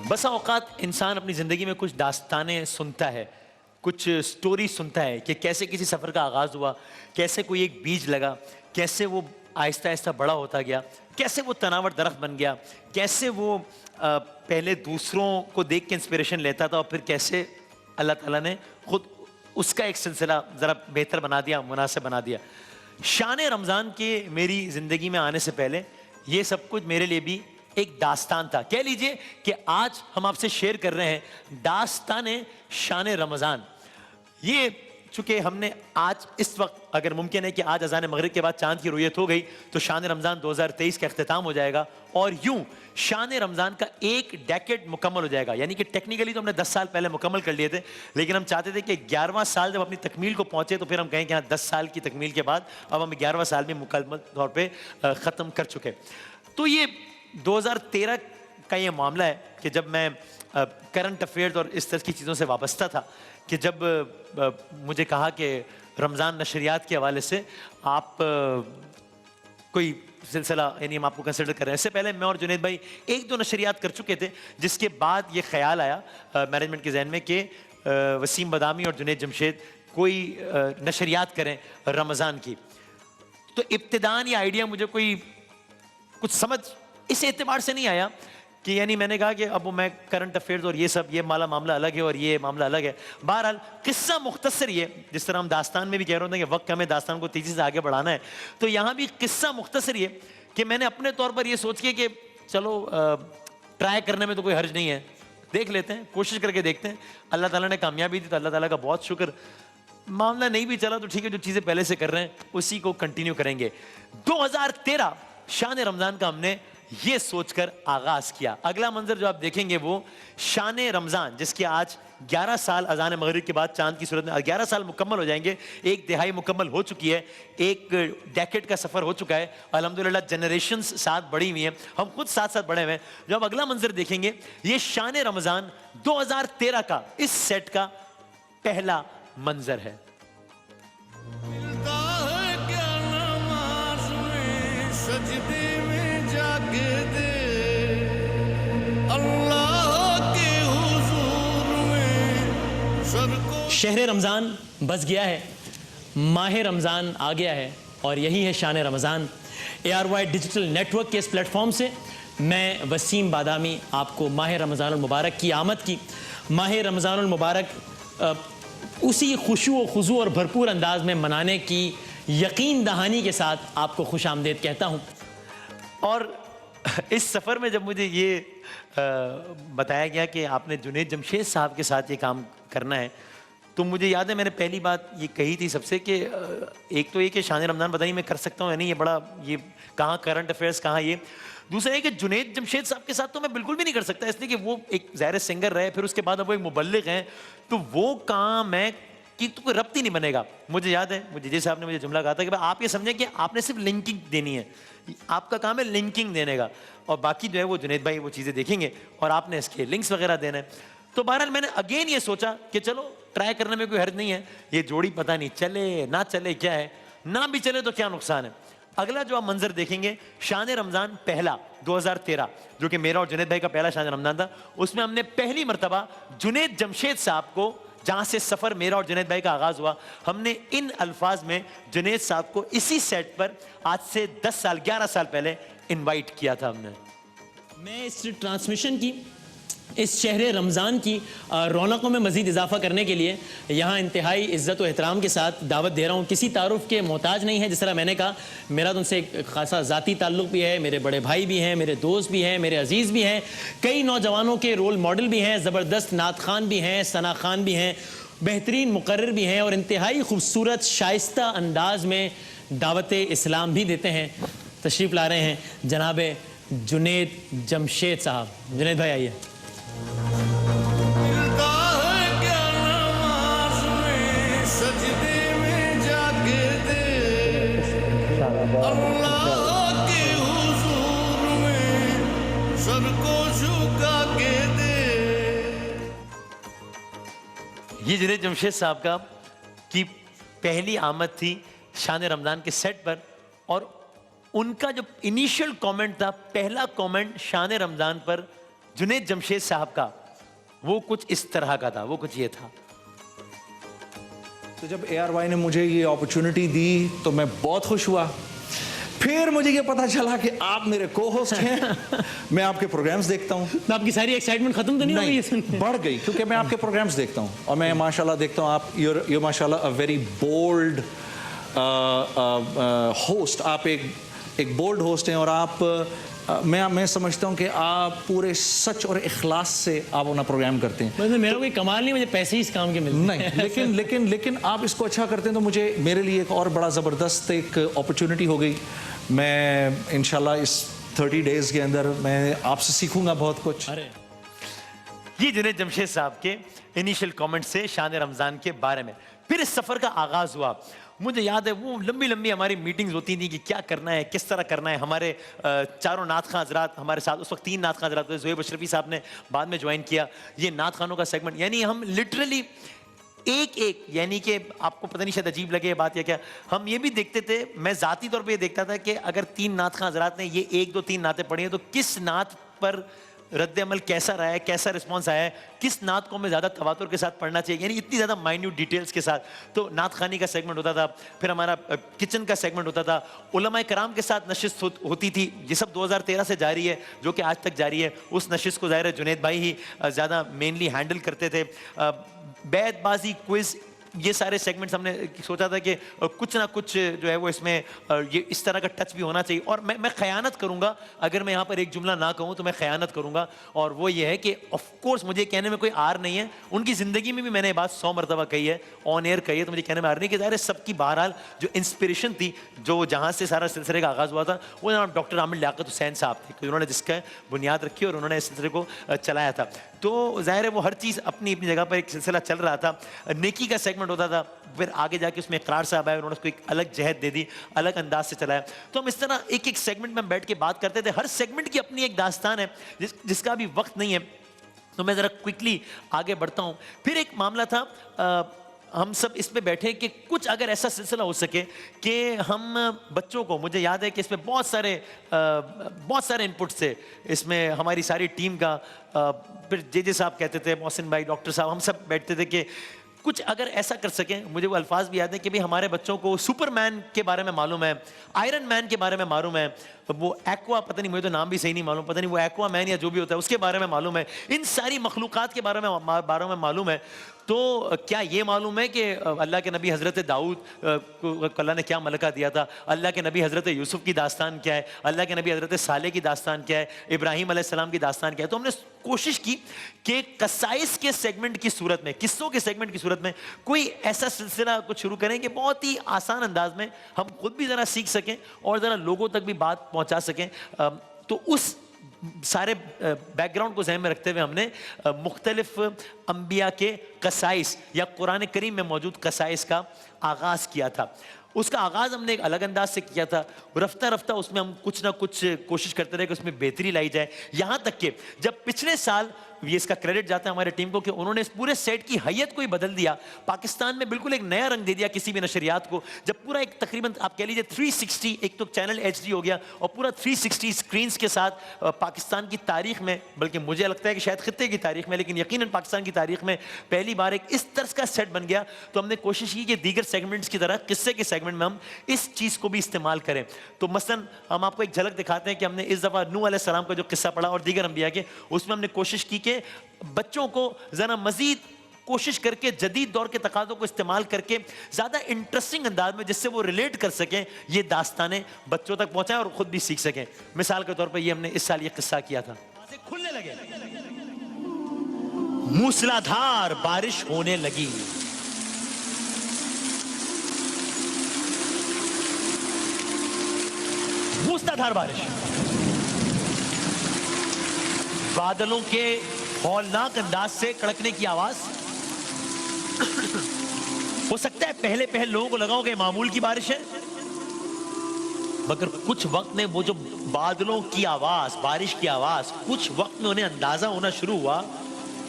بسا اوقات انسان اپنی زندگی میں کچھ داستانیں سنتا ہے، کچھ سٹوری سنتا ہے کہ کیسے کسی سفر کا آغاز ہوا، کیسے کوئی ایک بیج لگا، کیسے وہ آہستہ آہستہ بڑا ہوتا گیا، کیسے وہ تناور درخت بن گیا، کیسے وہ پہلے دوسروں کو دیکھ کے انسپریشن لیتا تھا اور پھر کیسے اللہ تعالیٰ نے خود اس کا ایک سلسلہ ذرا بہتر بنا دیا، مناسب بنا دیا۔ شان رمضان کے میری زندگی میں آنے سے پہلے یہ سب کچھ میرے لیے بھی ایک داستان تھا۔ کہہ لیجئے کہ آج ہم آپ سے شیئر کر رہے ہیں داستان شان رمضان۔ یہ چونکہ ہم نے آج اس وقت اگر ممکن ہے کہ آج اذان مغرب کے بعد چاند کی رویت ہو گئی تو شان رمضان 2023 کا اختتام ہو جائے گا، اور یوں شان رمضان کا ایک ڈیکیڈ مکمل ہو جائے گا۔ یعنی کہ ٹیکنیکلی تو ہم نے 10 سال پہلے مکمل کر لیے تھے، لیکن ہم چاہتے تھے کہ 11واں سال جب اپنی تکمیل کو پہنچے تو پھر ہم کہیں کہ ہاں 10 سال کی تکمیل کے بعد اب ہم 11واں سال میں مکمل طور پہ ختم کر چکے۔ تو یہ 2013 کا یہ معاملہ ہے کہ جب میں کرنٹ افیئرز اور اس طرح کی چیزوں سے وابستہ تھا کہ جب مجھے کہا کہ رمضان نشریات کے حوالے سے آپ کوئی سلسلہ یعنی ہم آپ کو کنسیڈر کر رہے ہیں۔ اس سے پہلے میں اور جنید بھائی ایک دو نشریات کر چکے تھے، جس کے بعد یہ خیال آیا مینجمنٹ کے ذہن میں کہ وسیم بادامی اور جنید جمشید کوئی نشریات کریں رمضان کی۔ تو ابتداً یہ آئیڈیا مجھے کوئی کچھ سمجھ اس اعتبار سے نہیں آیا کہ یعنی میں نے کہا کہ اب میں کرنٹ افیئرز اور یہ سب یہ معاملہ الگ ہے اور یہ معاملہ الگ ہے۔ بہرحال قصہ مختصر یہ، جس طرح ہم داستان میں بھی کہہ رہے ہوتے ہیں کہ وقت ہمیں داستان کو تیزی سے آگے بڑھانا ہے، تو یہاں بھی قصہ مختصر یہ کہ میں نے اپنے طور پر یہ سوچ کے کہ چلو ٹرائی کرنے میں تو کوئی حرج نہیں ہے، دیکھ لیتے ہیں، کوشش کر کے دیکھتے ہیں۔ اللہ تعالیٰ نے کامیابی دی تو اللہ تعالیٰ کا بہت شکر۔ معاملہ نہیں بھی چلا تو ٹھیک ہے، جو چیزیں پہلے سے کر رہے ہیں اسی کو کنٹینیو کریں گے۔ 2013 شان رمضان کا ہم نے یہ سوچ کر آغاز کیا۔ اگلا منظر جو آپ دیکھیں گے وہ شان رمضان، جس کے آج 11 سال اذان مغرب کے بعد چاند کی صورت میں 11 سال مکمل ہو جائیں گے، ایک دہائی مکمل ہو چکی ہے، ایک ڈیکیڈ کا سفر ہو چکا ہے، الحمدللہ جنریشنز ساتھ بڑھی ہوئی ہیں، ہم خود ساتھ ساتھ بڑھے ہوئے ہیں۔ جو اب اگلا منظر دیکھیں گے یہ شان رمضان 2013 کا اس سیٹ کا پہلا منظر ہے۔ شہر رمضان بس گیا ہے، ماہ رمضان آ گیا ہے، اور یہی ہے شان رمضان۔ ARY ڈیجیٹل نیٹ ورک کے اس پلیٹ فارم سے میں وسیم بادامی آپ کو ماہ رمضان المبارک کی آمد کی، ماہ رمضان المبارک اسی خشوع و خضوع اور بھرپور انداز میں منانے کی یقین دہانی کے ساتھ آپ کو خوش آمدید کہتا ہوں۔ اور اس سفر میں جب مجھے یہ بتایا گیا کہ آپ نے جنید جمشید صاحب کے ساتھ یہ کام کرنا ہے تو مجھے یاد ہے میں نے پہلی بات یہ کہی تھی سب سے کہ ایک تو یہ کہ شان رمضان پتہ نہیں میں کر سکتا ہوں یا نہیں، یہ بڑا یہ کہاں کرنٹ افیئرس کہاں یہ، دوسرا یہ کہ جنید جمشید صاحب کے ساتھ تو میں بالکل بھی نہیں کر سکتا، اس لیے کہ وہ ایک ظاہر سنگر رہے، پھر اس کے بعد اب وہ ایک مبلغ ہیں، تو وہ کام میں کہ تو کوئی ربط ہی نہیں بنے گا۔ مجھے یاد ہے مجھے جی صاحب نے مجھے جملہ کہا تھا کہ آپ یہ سمجھیں کہ آپ نے صرف لنکنگ دینی ہے، آپ کا کام ہے لنکنگ دینے کا، اور باقی جو ہے وہ جنید بھائی وہ چیزیں دیکھیں گے اور آپ نے اس کے لنکس وغیرہ دینا ہے۔ تو بہرحال میں نے اگین یہ سوچا کہ چلو ٹرائی کرنے میں کوئی حرج نہیں ہے، یہ جوڑی پتہ نہیں چلے نہ چلے کیا ہے، نہ بھی چلے تو کیا نقصان ہے۔ اگلا جو آپ منظر دیکھیں گے شان رمضان پہلا 2013 جو کہ میرا اور جنید بھائی کا پہلا شان رمضان تھا، اس میں ہم نے پہلی مرتبہ جنید جمشید صاحب کو، جہاں سے سفر میرا اور جنید بھائی کا آغاز ہوا، ہم نے ان الفاظ میں جنید صاحب کو اسی سیٹ پر آج سے 10 سال 11 سال پہلے انوائٹ کیا تھا ہم نے۔ میں اس ٹرانسمیشن کی، اس شہر رمضان کی رونقوں میں مزید اضافہ کرنے کے لیے یہاں انتہائی عزت و احترام کے ساتھ دعوت دے رہا ہوں، کسی تعارف کے محتاج نہیں ہے۔ جس طرح میں نے کہا میرا تو ان سے ایک خاصا ذاتی تعلق بھی ہے، میرے بڑے بھائی بھی ہیں، میرے دوست بھی ہیں، میرے عزیز بھی ہیں، کئی نوجوانوں کے رول ماڈل بھی ہیں، زبردست نعت خوان بھی ہیں، ثنا خوان بھی ہیں، بہترین مقرر بھی ہیں، اور انتہائی خوبصورت شائستہ انداز میں دعوت اسلام بھی دیتے ہیں۔ تشریف لا رہے ہیں جناب جنید جمشید صاحب۔ جنید بھائی آئیے۔ یہ جنید جمشید صاحب کا کی پہلی آمد تھی شان رمضان کے سیٹ پر، اور ان کا جو انیشل کومنٹ تھا، پہلا کومنٹ شان رمضان پر जुनैद जमशेद साहब का वो कुछ इस तरह का था, वो कुछ ये था। तो जब ARY ने मुझे ये अपॉर्चुनिटी दी तो मैं बहुत खुश हुआ। फिर मुझे ये पता चला कि आप मेरे को होस्ट हैं, मैं आपके प्रोग्राम्स देखता हूँ। तो आपकी सारी एक्साइटमेंट खत्म तो नहीं हो गई ये सुन के? बढ़ गई, क्योंकि मैं आपके प्रोग्राम्स देखता हूँ और मैं माशाल्लाह देखता हूँ आप you're माशाल्लाह अ वेरी बोल्ड होस्ट। आप एक बोल्ड होस्ट हैं और आप मैं समझता हूँ कि आप पूरे सच और इखलास से आप अपना प्रोग्राम करते हैं। मतलब मेरा कोई कमाल नहीं, मुझे पैसे ही इस काम के मिलते हैं। नहीं, लेकिन आप इसको अच्छा करते हैं तो मेरे लिए एक और बड़ा ज़बरदस्त एक अपॉर्चुनिटी हो गई। मैं इंशाल्लाह इस 30 डेज के अंदर मैं आपसे सीखूंगा बहुत कुछ। अरे ये जुनैद जमशेद साहब के इनिशियल कमेंट से शान रमज़ान के बारे में। फिर इस सफ़र का आगाज़ हुआ। मुझे याद है वो लंबी लंबी हमारी मीटिंग्स होती थी कि क्या करना है, किस तरह करना है। हमारे चारों नात खां हज़रात हमारे साथ, उस वक्त 3 नात खां हज़रात थे। ज़ोहेब अशरफी साहब ने बाद में ज्वाइन किया ये नात खानों का सेगमेंट। यानी हम लिटरली एक यानी कि आपको पता नहीं शायद अजीब लगे ये बात या क्या, हम ये भी देखते थे, मैं ज़ाती तौर पे ये देखता था कि अगर 3 नात खां हज़रात ने ये 1 2 3 नातें पढ़ी हैं तो किस नात पर रद्द अमल कैसा रहा है, कैसा रिस्पॉन्स आया है, किस नात को हमें ज़्यादा तवातुर के साथ पढ़ना चाहिए, यानी इतनी ज़्यादा माइन्यूट डिटेल्स के साथ। तो नात खानी का सेगमेंट होता था, फिर हमारा किचन का सेगमेंट होता था, उलमाए कराम के साथ नशिस्त होती थी। ये सब 2013 से जारी है, जो कि आज तक जारी है। उस नशिस्त को ज़ाहिर है जुनैद भाई ही ज़्यादा मेनली हैंडल करते थे। बैतबाजी, क्विज़, ये सारे सेगमेंट्स हमने सोचा था कि कुछ ना कुछ जो है वो इसमें ये इस तरह का टच भी होना चाहिए। और मैं ख़यानत करूँगा अगर मैं यहाँ पर एक जुमला ना कहूँ तो मैं ख़यानत करूँगा, और वो ये है कि ऑफ कोर्स मुझे कहने में कोई आर नहीं है। उनकी ज़िंदगी में भी मैंने ये बात 100 मरतबा कही है, ऑन एयर कही है, तो मुझे कहने में आर नहीं कि ज़ाहिर है सबकी बहरहाल जो इंस्पिरेशन थी, जो जहाँ से सारा सिलसिले का आगाज़ हुआ था, वो जनाब डॉक्टर आमिर लियाकत हुसैन साहब थे, उन्होंने जिसका बुनियाद रखी और उन्होंने इस सिलसिले को चलाया था। तो ज़ाहिर है वो हर चीज़ अपनी अपनी जगह पर एक सिलसिला चल रहा था। नेकी का सेगमेंट होता था, फिर आगे जाके उसमें इकरार साहब आए, उन्होंने उसको एक अलग जहद दे दी, अलग अंदाज से चलाया। तो हम इस तरह एक एक सेगमेंट में बैठ के बात करते थे। हर सेगमेंट की अपनी एक दास्तान है जिसका अभी वक्त नहीं है, तो मैं ज़रा क्विकली आगे बढ़ता हूँ। फिर एक मामला था, हम सब इस पे बैठे कि कुछ अगर ऐसा सिलसिला हो सके कि हम बच्चों को, मुझे याद है कि इसमें बहुत सारे इनपुट्स थे इसमें हमारी सारी टीम का। फिर जे साहब कहते थे, मोहसिन भाई, डॉक्टर साहब, हम सब बैठते थे कि कुछ अगर ऐसा कर सकें। मुझे वो अल्फाज भी याद है कि भाई हमारे बच्चों को सुपरमैन के बारे में मालूम है, आयरन मैन के बारे में मालूम है, वो एक्वा, पता नहीं मुझे तो नाम भी सही नहीं मालूम, पता नहीं वो एक्वा मैन या जो भी होता है उसके बारे में मालूम है, इन सारी मखलूक़ात के बारे में मालूम है। तो क्या ये मालूम है कि अल्लाह के नबी हज़रत दाऊद को अल्लाह ने क्या मलका दिया था, अल्लाह के नबी हज़रत यूसुफ़ की दास्तान क्या है, अल्लाह के नबी हज़रत साले की दास्तान क्या है, इब्राहीम अलैहिस्सलाम की दास्तान क्या है। तो हमने कोशिश की कि कसाइस के सेगमेंट की सूरत में, किस्सों के सेगमेंट की सूरत में कोई ऐसा सिलसिला कुछ शुरू करें कि बहुत ही आसान अंदाज में हम खुद भी ज़रा सीख सकें और ज़रा लोगों तक भी बात पहुँचा सकें। तो उस सारे बैकग्राउंड को ज़हन में रखते हुए हमने मुख्तलिफ अंबिया के कसाइस या कुरान करीम में मौजूद कसाइस का आगाज़ किया था। उसका आगाज़ हमने एक अलग अंदाज से किया था। रफ्ता रफ्ता उसमें हम कुछ ना कुछ कोशिश करते रहे कि उसमें बेहतरी लाई जाए। यहाँ तक कि जब पिछले साल, ये इसका क्रेडिट जाता है हमारे टीम को कि उन्होंने इस पूरे सेट की हैयत को ही बदल दिया, पाकिस्तान में बिल्कुल एक नया रंग दे दिया किसी भी नशरियात को। जब पूरा एक तकरीबन आप कह लीजिए 360, एक तो चैनल HD हो गया और पूरा 360 स्क्रीन्स के साथ पाकिस्तान की तारीख में, बल्कि मुझे लगता है कि शायद खित्ते की तारीख में, लेकिन यकीनन पाकिस्तान की तारीख में पहली बार एक इस तरह का सेट बन गया। तो हमने कोशिश की कि दीगर सेगमेंट्स की तरह किस्से के सेगमेंट में हम इस चीज़ को भी इस्तेमाल करें। तो मसलन हम आपको एक झलक दिखाते हैं कि हमने इस दफ़ा नूह अलैहिस्सलाम का जो किस्सा पढ़ा और दीगर अंबिया के, उसमें हमने कोशिश की कि बच्चों को ज़रा मज़ीद कोशिश करके जदीद दौर के तकाज़ों को इस्तेमाल करके ज़्यादा इंटरेस्टिंग अंदाज में, जिससे वो रिलेट कर सकें, ये दास्तानें बच्चों तक पहुँचाएं और ख़ुद भी सीख सकें। मिसाल के तौर पर ये हमने इस साल ये किस्सा किया था। खुलने लगे, मूसलाधार बारिश होने लगी, मूसलाधार बारिश, बादलों के हौलनाक अंदाज से कड़कने की आवाज। हो सकता है पहले पहले लोगों को लगा हो कि मामूल की बारिश है, मगर कुछ वक्त में वो जो बादलों की आवाज, बारिश की आवाज, कुछ वक्त में उन्हें अंदाजा होना शुरू हुआ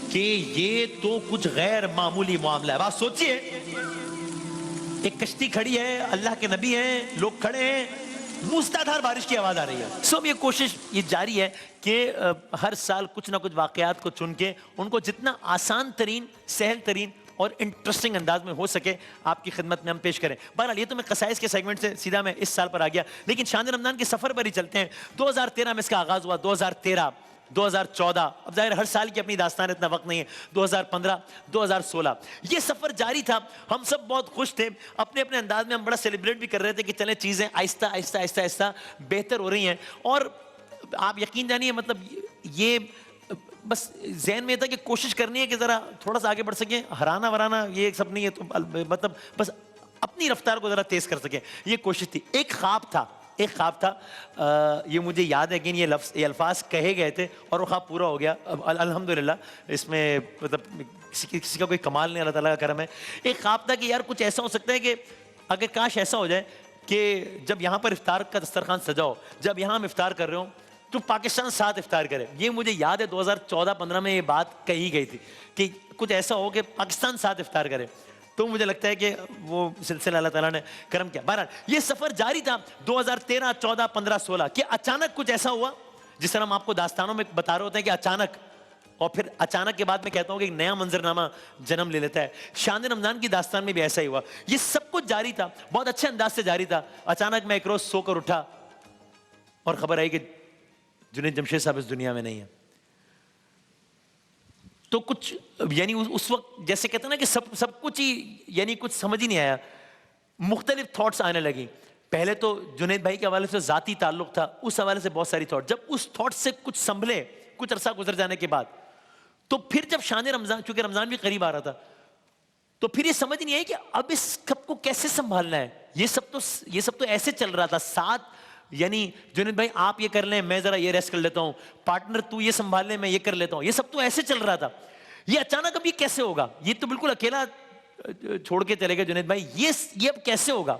कि ये तो कुछ गैर मामूली मामला है। बात सोचिए, एक कश्ती खड़ी है, अल्लाह के नबी हैं, लोग खड़े हैं, मूसलाधार बारिश की आवाज आ रही है। सो अब ये कोशिश ये जारी है कि हर साल कुछ ना कुछ वाकयात को चुन के उनको जितना आसान तरीन, सहल तरीन और इंटरेस्टिंग अंदाज में हो सके आपकी खिदमत में हम पेश करें। बहरहाल ये तो मैं कसाइस के सेगमेंट से सीधा मैं इस साल पर आ गया, लेकिन शान रमजान के सफर पर ही चलते हैं। 2013 में इसका आगाज हुआ, 2013, 2014, अब जाहिर हर साल की अपनी दास्तान, इतना वक्त नहीं है, 2015, 2016 ये सफर जारी था। हम सब बहुत खुश थे, अपने अपने अंदाज में हम बड़ा सेलिब्रेट भी कर रहे थे कि चले चीजें आहिस्ता आहिस्ता आहिस्ता आहिस्ता बेहतर हो रही हैं। और आप यकीन जानिए, मतलब ये बस जहन में था कि कोशिश करनी है कि जरा थोड़ा सा आगे बढ़ सके, हराना वराना ये सब नहीं है, तो मतलब बस अपनी रफ्तार को जरा तेज कर सके, ये कोशिश थी। एक ख्वाब था, ये मुझे याद है कि ये अल्फाज कहे गए थे और वो ख्वाब पूरा हो गया। अल्हम्दुलिल्लाह, इसमें मतलब किसी का कोई कमाल नहीं, अल्लाह ताला का करम है। एक ख्वाब था कि यार कुछ ऐसा हो सकता है कि अगर काश ऐसा हो जाए कि जब यहाँ पर इफ्तार का दस्तरखान सजा हो, जब यहाँ हम इफ्तार कर रहे हो तो पाकिस्तान साथ इफ्तार करे। ये मुझे याद है 2014-15 में ये बात कही गई थी कि कुछ ऐसा हो कि पाकिस्तान साथ इफ्तार करे। तो मुझे लगता है कि वो सिलसिला अल्लाह ताला ने करम किया। बहरहाल ये सफर जारी था 2013, 14, 15, 16 कि अचानक कुछ ऐसा हुआ, जिस तरह हम आपको दास्तानों में बता रहे होते हैं कि अचानक, और फिर अचानक के बाद में कहता हूँ कि एक नया मंजरनामा जन्म ले लेता है। शान रमजान की दास्तान में भी ऐसा ही हुआ। ये सब कुछ जारी था, बहुत अच्छे अंदाज से जारी था। अचानक मैं एक रोज सोकर उठा और खबर आई कि जुनैद जमशेद साहब इस दुनिया में नहीं है। तो कुछ यानी उस वक्त जैसे कहते हैं ना कि सब कुछ ही यानी कुछ समझ ही नहीं आया, मुख्तलिफ थॉट्स आने लगी। पहले तो जुनैद भाई के हवाले से जाती ताल्लुक था, उस हवाले से बहुत सारी थॉट। जब उस थॉट से कुछ संभले, कुछ अरसा गुजर जाने के बाद, तो फिर जब शान रमजान, चूंकि रमजान भी करीब आ रहा था, तो फिर ये समझ नहीं आई कि अब इस सब को कैसे संभालना है। ये सब तो ऐसे चल रहा था साथ, यानी जुनैद भाई आप ये कर लें, मैं जरा ये रेस्ट कर लेता हूं, पार्टनर तू ये संभाल ले, मैं ये कर लेता हूं, ये सब तो ऐसे चल रहा था। ये अचानक अब ये कैसे होगा? ये तो बिल्कुल अकेला छोड़ के चले गए जुनैद भाई, ये अब कैसे होगा?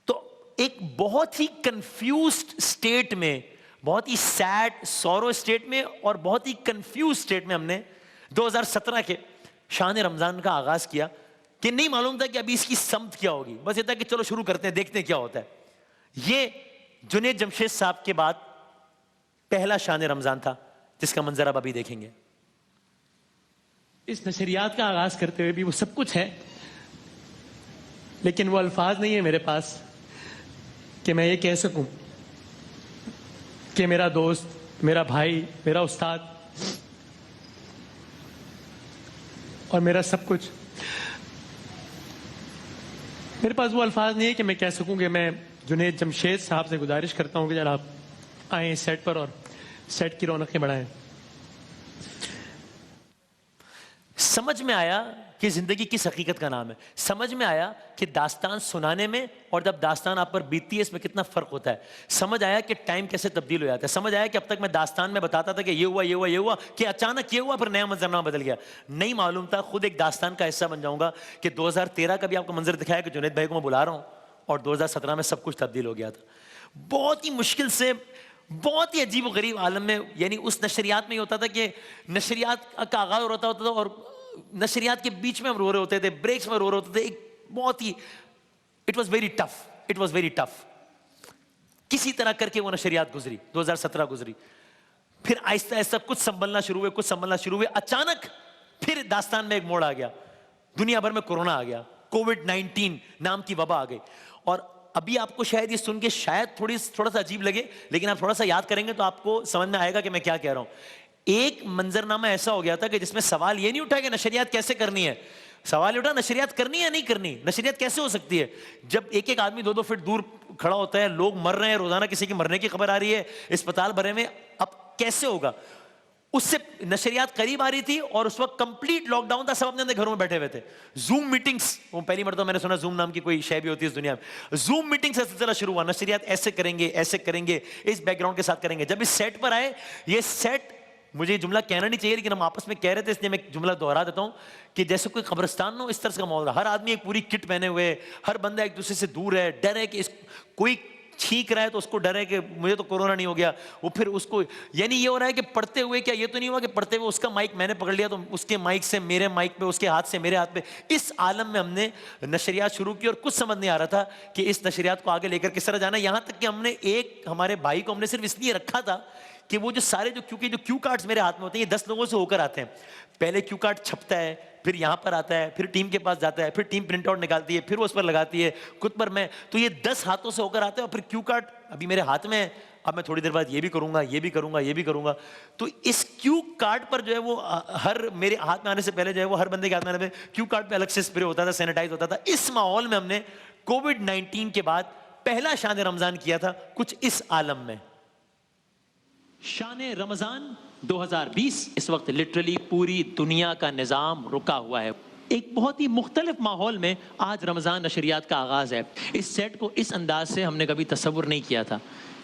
तो एक बहुत ही कंफ्यूज्ड स्टेट में, बहुत ही सैड सॉरो स्टेट में और बहुत ही कंफ्यूज स्टेट में हमने 2017 के शान रमजान का आगाज किया कि नहीं मालूम था कि अभी इसकी समत क्या होगी। बस ये था कि चलो शुरू करते हैं, देखते हैं क्या होता है। ये जुनैद जमशेद साहब के बाद पहला शान रमजान था जिसका मंजर अब अभी देखेंगे। इस नशरियात का आगाज करते हुए भी वो सब कुछ है, लेकिन वो अल्फाज नहीं है मेरे पास कि मैं ये कह सकूं कि मेरा दोस्त, मेरा भाई, मेरा उस्ताद और मेरा सब कुछ, मेरे पास वो अल्फाज नहीं है कि मैं कह सकूं कि मैं जुनैद जमशेद साहब से गुजारिश करता हूं कि जरा आप आए सेट पर और सेट की रौनकें बढ़ाएं। समझ में आया कि जिंदगी किस हकीकत का नाम है, समझ में आया कि दास्तान सुनाने में और जब दास्तान आप पर बीतती है इसमें कितना फर्क होता है। समझ आया कि टाइम कैसे तब्दील हो जाता है। समझ आया कि अब तक मैं दास्तान में बताता था कि ये हुआ ये हुआ ये हुआ, कि अचानक ये हुआ फिर नया मंजरनामा बदल गया। नहीं मालूम था, खुद एक दास्तान का हिस्सा बन जाऊंगा कि 2013 का भी आपको मंजर दिखाया कि जुनैद भाई को मैं बुला रहा हूँ, और 2017 में सब कुछ तब्दील हो गया था। बहुत ही मुश्किल से, बहुत ही अजीब और गरीब आलम में, यानी उस नशरियात में ही होता था कि नशरियात का आगाज हो रहा होता था और नशरियात के बीच में हम रो रहे होते थे, ब्रेक्स में रो रहे होते थे। एक बहुत ही इट वॉज वेरी टफ। किसी तरह करके वो नशरियात गुजरी, 2017 गुजरी। फिर आहिस्ता आहिस्ता कुछ संभलना शुरू हुए। अचानक फिर दास्तान में एक मोड़ आ गया, दुनिया भर में कोरोना आ गया, कोविड-19 नाम की वबा आ गई। और अभी आपको शायद ये सुन के शायद थोड़ा सा अजीब लगे, लेकिन आप थोड़ा सा याद करेंगे तो आपको समझ में आएगा कि मैं क्या कह रहा हूं। एक मंजरनामा ऐसा हो गया था कि जिसमें सवाल ये नहीं उठा कि नशरियात कैसे करनी है, सवाल उठा नशरियात करनी है या नहीं करनी। नशरियात कैसे हो सकती है जब एक एक आदमी 2-2 फीट दूर खड़ा होता है, लोग मर रहे हैं, रोजाना किसी के मरने की खबर आ रही है, अस्पताल भरे में, अब कैसे होगा? उससे नशरियात करीब आ रही थी और उस वक्त कंप्लीट लॉकडाउन था, सब अपने अंदर घरों में बैठे हुए थे। जूम मीटिंग्स, वो पहली मरतबा मैंने सुना जूम नाम की कोई शय भी होती है इस दुनिया में। जूम मीटिंग्स से सिलसिला शुरू हुआ, नशरियात ऐसे करेंगे, इस बैकग्राउंड के साथ करेंगे। जब इस सेट पर आए, ये सेट, मुझे ये जुमला कहना नहीं चाहिए लेकिन हम आपस में कह रहे थे इसलिए मैं जुमला दोहरा देता हूं कि जैसे कोई कब्रिस्तान हो, इस तरह का माहौल, हर आदमी एक पूरी किट पहने हुए, हर बंदा एक दूसरे से दूर है, डर है कि कोई छींक रहा है तो उसको डर है कि मुझे तो कोरोना नहीं हो गया, वो फिर उसको, यानी ये हो रहा है कि पढ़ते हुए, क्या ये तो नहीं हुआ कि पढ़ते हुए उसका माइक मैंने पकड़ लिया तो उसके माइक से मेरे माइक पे, उसके हाथ से मेरे हाथ पे, इस आलम में हमने नशरियात शुरू की और कुछ समझ नहीं आ रहा था कि इस नशरियात को आगे लेकर किस तरह जाना। यहाँ तक कि हमने एक हमारे भाई को हमने सिर्फ इसलिए रखा था कि वो जो सारे क्योंकि जो क्यू कार्ड्स मेरे हाथ में होते हैं ये 10 लोगों से होकर आते हैं, पहले क्यू कार्ड छपता है, फिर यहाँ पर आता है, फिर टीम के पास जाता है, फिर टीम प्रिंट आउट निकालती है, फिर वो उस पर लगाती है, खुद पर मैं, तो ये 10 हाथों से होकर आते हैं और फिर क्यू कार्ड अभी मेरे हाथ में है। अब मैं थोड़ी देर बाद ये भी करूंगा, ये भी करूंगा, ये भी करूंगा। तो इस क्यू कार्ड पर जो है वो हर मेरे हाथ में आने से पहले जो है वो हर बंदे के हाथ में आने पे क्यू कार्ड पे अलग से स्प्रे होता था, सैनिटाइज होता था। इस माहौल में हमने कोविड-19 के बाद पहला शान रमजान किया था, कुछ इस आलम में। शान रमजान 2020 इस वक्त लिटरली पूरी दुनिया का निज़ाम रुका हुआ है। एक बहुत ही मुख्तलिफ माहौल में आज रमज़ान नशरियात का आगाज़ है। इस सेट को इस अंदाज से हमने कभी तसव्वुर नहीं किया था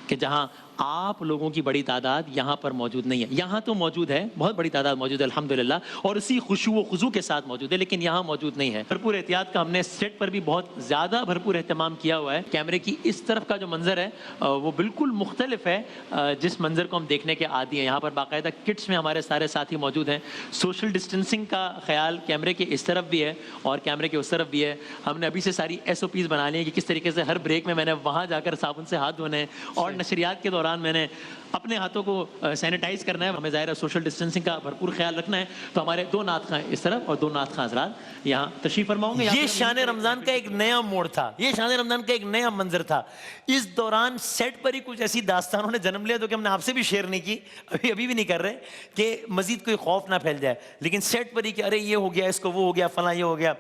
कि जहां आप लोगों की बड़ी तादाद यहाँ पर मौजूद नहीं है। यहाँ तो मौजूद है, बहुत बड़ी तादाद मौजूद है अल्हम्दुलिल्लाह, और उसी खुशू व खुजू के साथ मौजूद है, लेकिन यहाँ मौजूद नहीं है। भरपूर एहतियात का हमने सेट पर भी बहुत ज़्यादा भरपूर एहतमाम किया हुआ है। कैमरे की इस तरफ का जो मंजर है वो बिल्कुल मुख्तलिफ है जिस मंजर को हम देखने के आदी हैं। यहाँ पर बाकायदा किट्स में हमारे सारे साथी मौजूद हैं। सोशल डिस्टेंसिंग का ख्याल कैमरे के इस तरफ भी है और कैमरे के उस तरफ भी है। हमने अभी से सारी SOPs बना ली है कि किस तरीके से हर ब्रेक में मैंने वहाँ जाकर साबुन से हाथ धोने हैं और नशरियात के दौरान मैंने अपने हाथों को सैनिटाइज करना है। हमें ज़ाहिर है सोशल डिस्टेंसिंग का भरपूर ख्याल रखना है। तो हमारे 2 नात खां इस तरफ और 2 नात खां हज़रात यहाँ तशरीफ फरमाओगे। ये शान रमजान का एक नया मोड़ था, ये शान रमजान का एक नया मंजर था। इस दौरान सेट पर ही कुछ ऐसी दास्तानों ने जन्म लिया जो कि हमने आपसे भी शेयर नहीं की, अभी भी नहीं कर रहे कि मजीद कोई खौफ ना फैल जाए, लेकिन सेट पर ही कि अरे ये हो गया, इसको वो हो गया, फला ये हो गया।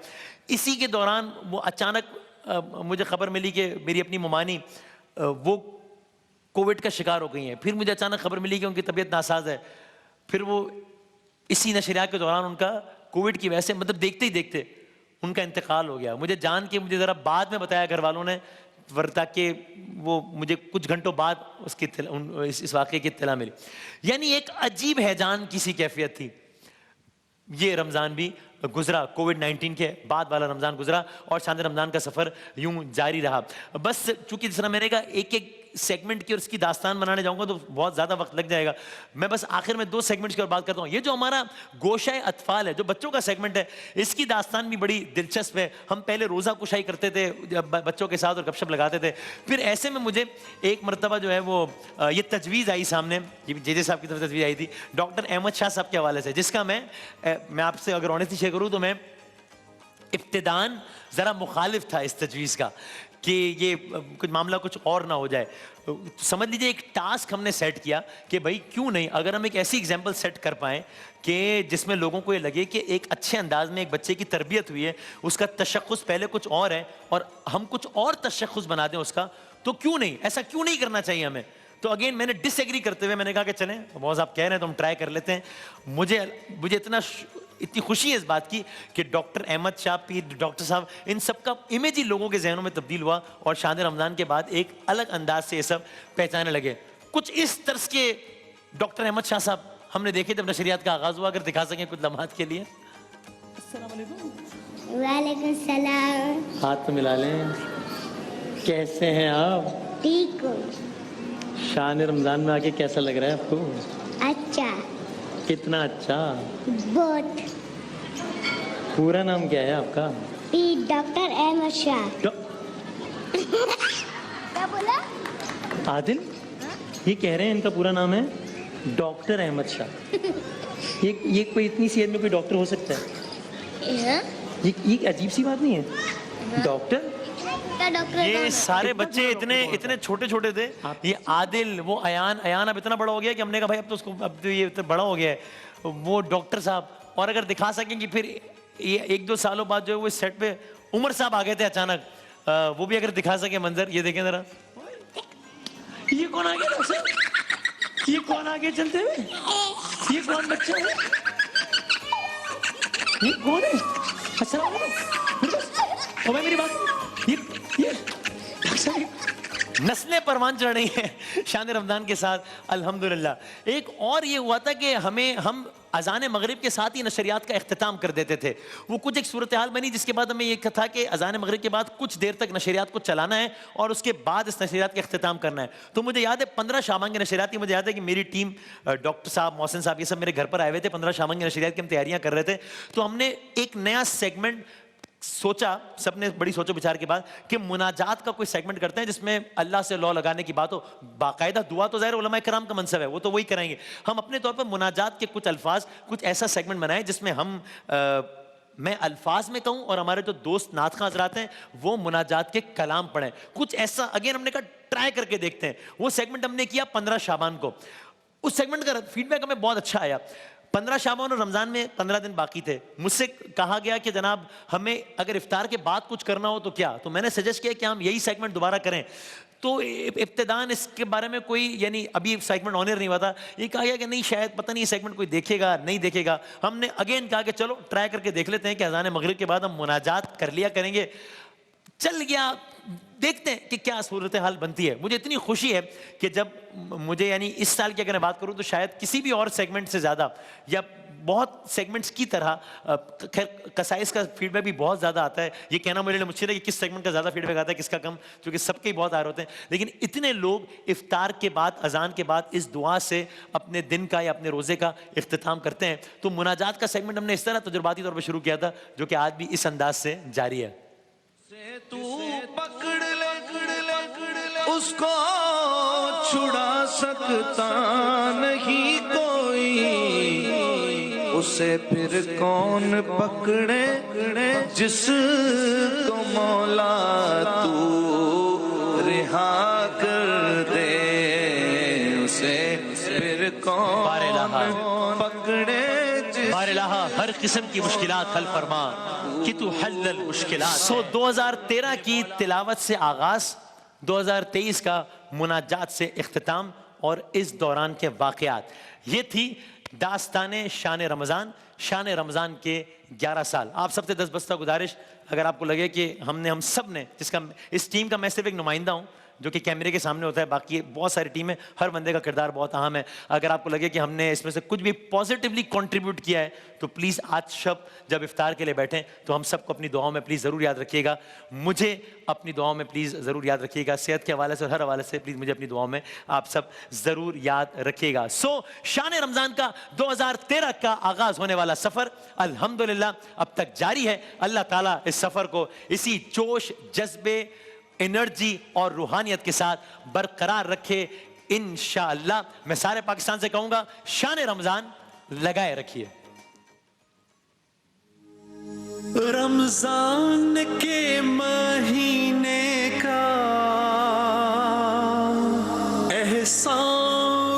इसी के दौरान वो अचानक मुझे खबर मिली कि मेरी अपनी ममानी वो कोविड का शिकार हो गई हैं। फिर मुझे अचानक खबर मिली कि उनकी तबीयत नासाज है। फिर वो इसी नशरियात के दौरान उनका कोविड की वजह से, मतलब देखते ही देखते उनका इंतकाल हो गया। मुझे जान के मुझे ज़रा बाद में बताया घर वालों ने, ताकि वो मुझे कुछ घंटों बाद उसकी इस वाक़े की इत्तला मिली। यानी एक अजीब हैजान की सी कैफियत थी। ये रमज़ान भी गुजरा, कोविड-19 के बाद वाला रमज़ान गुजरा और शान रमज़ान का सफ़र यूं जारी रहा। बस चूंकि जिस तरह मैंने कहा एक एक सेगमेंट की और उसकी दास्तान बनाने जाऊंगा तो बहुत ज़्यादा वक्त लग जाएगा। मैं बस आखिर में 2 सेगमेंट्स की और बात करता हूँ। ये जो हमारा गोशाए अतफाल है, जो बच्चों का सेगमेंट है, इसकी दास्तान भी बड़ी दिलचस्प है। हम पहले रोज़ा कुशाई करते थे बच्चों के साथ और गपशप लगाते थे। फिर ऐसे में मुझे एक मरतबा जो है वो ये तजवीज़ आई सामने, जे साहब की तरफ तजवीज़ आई थी डॉक्टर अहमद शाह साहब के हवाले से, जिसका मैं आपसे अगर ऑनेस्टली शेयर करूँ तो मैं इब्तिदान ज़रा मुखालिफ था इस तजवीज़ का कि ये कुछ मामला कुछ और ना हो जाए। समझ लीजिए एक टास्क हमने सेट किया कि भाई क्यों नहीं, अगर हम एक ऐसी एग्जाम्पल सेट कर पाएँ कि जिसमें लोगों को ये लगे कि एक अच्छे अंदाज में एक बच्चे की तरबियत हुई है, उसका तशख़्ख़ुस पहले कुछ और है और हम कुछ और तशख़्ख़ुस बना दें उसका, तो क्यों नहीं, ऐसा क्यों नहीं करना चाहिए हमें। तो अगेन मैंने डिसएग्री करते हुए मैंने कहा कि चलें, मौज़ आप कह रहे हैं तो हम ट्राई कर लेते हैं। मुझे इतनी खुशी है इस बात की कि डॉक्टर अहमद शाह पीर, डॉक्टर साहब, इन सब का इमेज ही लोगों के जहनों में तब्दील हुआ और शान रमज़ान के बाद एक अलग अंदाज से ये सब पहचानने लगे। कुछ इस तरह के डॉक्टर अहमद शाह साहब हमने देखे जब नशरियात का आगाज़ हुआ, अगर दिखा सकें कुछ लम्हात के लिए। अस्सलाम वालेकुम। वालेकुम सलाम। हाथ तो मिला लें। कैसे हैं आप? ठीक हूँ। शान रमज़ान में आके कैसा लग रहा है आपको? अच्छा। कितना अच्छा? बहुत। पूरा नाम क्या है आपका? डॉक्टर अहमद शाह। क्या बोला? आदिल, ये कह रहे हैं इनका पूरा नाम है डॉक्टर अहमद शाह। ये कोई इतनी सी एज में कोई डॉक्टर हो सकता है? ये अजीब सी बात नहीं है? डॉक्टर ये सारे बच्चे इतने छोटे छोटे थे। ये आदिल, वो अयान अब इतना बड़ा हो गया कि हमने कहा भाई अब तो ये इतना बड़ा हो गया है, वो डॉक्टर साहब। और अगर दिखा सकें कि फिर ये 1-2 सालों बाद जो है वो इस सेट पे उमर साहब आ गए थे अचानक, वो भी अगर दिखा सके मंजर, ये देखें जरा। ये कौन आ गया डॉक्टर? ये कौन आ गया चलते हुए? ये कौन बच्चा है? ये कौन है? अस्सलाम वालेकुम। ओ भाई मेरी बात, ये नस्लें परवान चढ़ रही हैं शान रमज़ान के साथ अल्हम्दुलिल्लाह। एक और ये हुआ था कि हम अज़ान मगरिब के साथ ही नशरियात का इख्तिताम कर देते थे। वो कुछ एक सूरत हाल बनी जिसके बाद हमें ये था कि अज़ान मगरिब के बाद कुछ देर तक नशरियात को चलाना है और उसके बाद इस नशरियात का इख्तिताम करना है। तो मुझे याद है 15 शाबान की नशरियात थी। मुझे याद है कि मेरी टीम डॉक्टर साहब, मोहसिन साहब, ये सब मेरे घर पर आए हुए थे। 15 शाबान की नशरियात की हम तैयारियां कर रहे थे। तो हमने एक नया सेगमेंट सोचा, सबने बड़ी सोचो विचार के बाद, कि मुनाजात का कोई सेगमेंट करते हैं जिसमें अल्लाह से लौ लगाने की बात हो। बाकायदा दुआ तो ज़ाहिर उलमा कराम का मनसब है, वो तो वही कराएंगे। हम अपने तौर पर मुनाजात के कुछ अल्फाज, कुछ ऐसा सेगमेंट बनाए जिसमें हम मैं अल्फाज में कहूँ और हमारे जो दोस्त नात खां हज़रात हैं वो मुनाजात के कलाम पढ़ें। कुछ ऐसा अगेन हमने कहा ट्राई करके देखते हैं। वो सेगमेंट हमने किया 15 शाबान को। उस सेगमेंट का फीडबैक हमें बहुत अच्छा आया। 15 शाबान और रमज़ान में 15 दिन बाकी थे। मुझसे कहा गया कि जनाब हमें अगर इफ्तार के बाद कुछ करना हो तो क्या। तो मैंने सजेस्ट किया कि हम यही सेगमेंट दोबारा करें। तो इब्तिदान इसके बारे में कोई, यानी अभी सेगमेंट ऑनर नहीं हुआ था, ये कहा गया कि नहीं शायद पता नहीं ये सेगमेंट कोई देखेगा नहीं देखेगा। हमने अगेन कहा कि चलो ट्राई करके देख लेते हैं कि अज़ान मगरिब के बाद हम मुनाजात कर लिया करेंगे। चल गया, देखते हैं कि क्या सूरत हाल बनती है। मुझे इतनी खुशी है कि जब मुझे, यानी इस साल की अगर मैं बात करूं तो शायद किसी भी और सेगमेंट से ज़्यादा या बहुत सेगमेंट्स की तरह, खैर कसाइस का फीडबैक भी बहुत ज़्यादा आता है। ये कहना मेरे लिए मुश्किल है कि किस सेगमेंट का ज़्यादा फीडबैक आता है किसका कम, क्योंकि सबके ही बहुत आ रहे होते हैं। लेकिन इतने लोग इफ्तार के बाद, अजान के बाद इस दुआ से अपने दिन का या अपने रोज़े का इख्तिताम करते हैं। तो मुनाजात का सेगमेंट हमने इस तरह तजुर्बाती तौर पर शुरू किया था, जो कि आज भी इस अंदाज से जारी है। तू पकड़ ले उसको छुड़ा सकता नहीं कोई, उसे फिर कौन पकड़े जिसको मौला तू रिहा कर दे, उसे फिर कौन पकड़े। बारिलाहा हर किस्म की मुश्किलात हल फरमा कि तू हल्लल मुश्किलात। सो 2013 की तिलावत से आगाज, 2023 का मुनाजात से इख्तिताम और इस दौरान के वाक़यात। ये थी दास्ताने शान रमज़ान, शान रमज़ान के 11 साल। आप सबसे दस्तबस्ता गुजारिश, अगर आपको लगे कि हम सब ने, जिसका इस टीम का मैं सिर्फ एक नुमाइंदा हूँ जो कि कैमरे के सामने होता है, बाकी बहुत सारी टीम है, हर बंदे का किरदार बहुत अहम है। अगर आपको लगे कि हमने इसमें से कुछ भी पॉजिटिवली कंट्रीब्यूट किया है तो प्लीज़ आज जब इफ्तार के लिए बैठें तो हम सबको अपनी दुआओं में प्लीज़ ज़रूर याद रखिएगा। मुझे अपनी दुआओं में प्लीज़ ज़रूर याद रखिएगा। सेहत के हवाले से और हर हवाले से प्लीज़ मुझे अपनी दुआओं में आप सब ज़रूर याद रखिएगा। सो शान रमज़ान का 2013 का आगाज़ होने वाला सफ़र अल्हम्दुलिल्लाह अब तक जारी है। अल्लाह ताला इस सफ़र को इसी जोश, जज्बे, एनर्जी और रूहानियत के साथ बरकरार रखे इंशाअल्लाह। मैं सारे पाकिस्तान से कहूंगा, शान रमज़ान लगाए रखिए। रमज़ान के महीने